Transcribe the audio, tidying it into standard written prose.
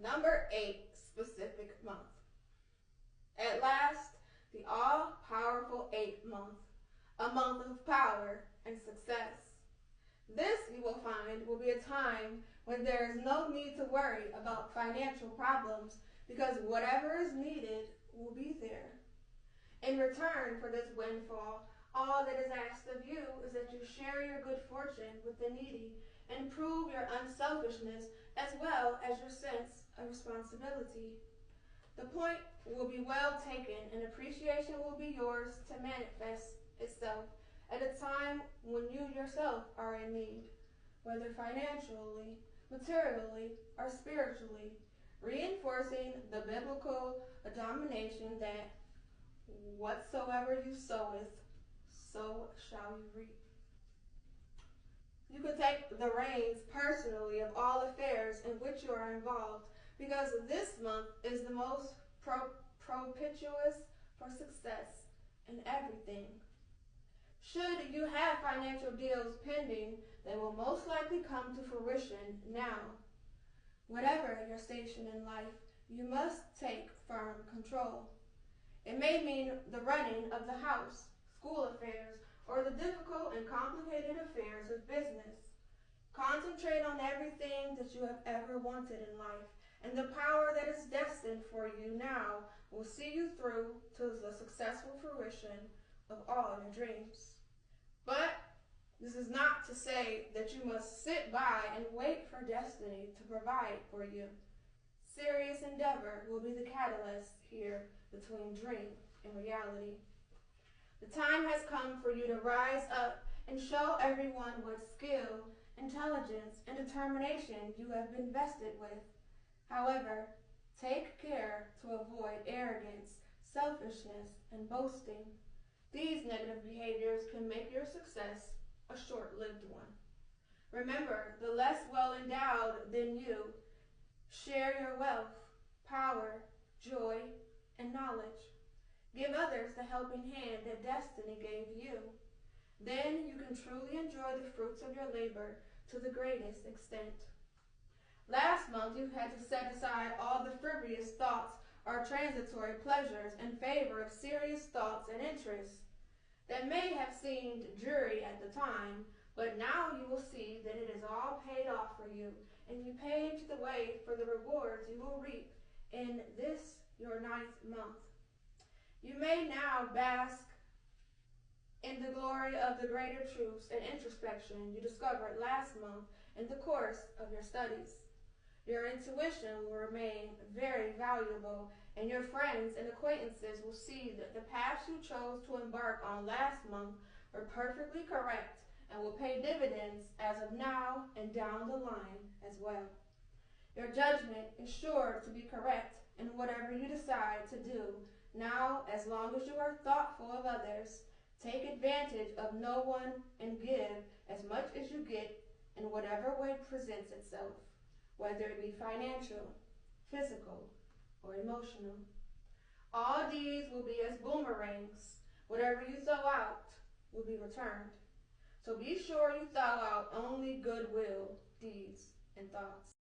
Number 8, specific month. At last, the all-powerful 8th month, a month of power and success. This, you will find, will be a time when there is no need to worry about financial problems because whatever is needed will be there. In return for this windfall, all that is asked of you is that you share your good fortune with the needy and prove your unselfishness as well as your sense of responsibility. The point will be well taken and appreciation will be yours to manifest itself at a time when you yourself are in need, whether financially, materially, or spiritually, reinforcing the biblical domination that whatsoever you soweth, so shall you reap. You can take the reins personally of all affairs in which you are involved because this month is the most propitious for success in everything. Should you have financial deals pending, they will most likely come to fruition now. Whatever your station in life, you must take firm control. It may mean the running of the house, school affairs, or the difficult and complicated affairs of business. Concentrate on everything that you have ever wanted in life, and the power that is destined for you now will see you through to the successful fruition of all your dreams. But this is not to say that you must sit by and wait for destiny to provide for you. Serious endeavor will be the catalyst here between dream and reality. The time has come for you to rise up and show everyone what skill, intelligence, and determination you have been vested with. However, take care to avoid arrogance, selfishness, and boasting. These negative behaviors can make your success a short-lived one. Remember, the less well-endowed than you share your wealth, power, joy, and knowledge. Give others the helping hand that destiny gave you. Then you can truly enjoy the fruits of your labor to the greatest extent. Last month, you had to set aside all the frivolous thoughts or transitory pleasures in favor of serious thoughts and interests that may have seemed dreary at the time, but now you will see that it is all paid off for you, and you paved the way for the rewards you will reap in this, your 9th month. You may now bask in the glory of the greater truths and introspection you discovered last month in the course of your studies. Your intuition will remain very valuable, and your friends and acquaintances will see that the paths you chose to embark on last month were perfectly correct and will pay dividends as of now and down the line as well. Your judgment is sure to be correct in whatever you decide to do. Now, as long as you are thoughtful of others, take advantage of no one and give as much as you get in whatever way presents itself, whether it be financial, physical, or emotional. All deeds will be as boomerangs. Whatever you throw out will be returned. So be sure you throw out only goodwill, deeds, and thoughts.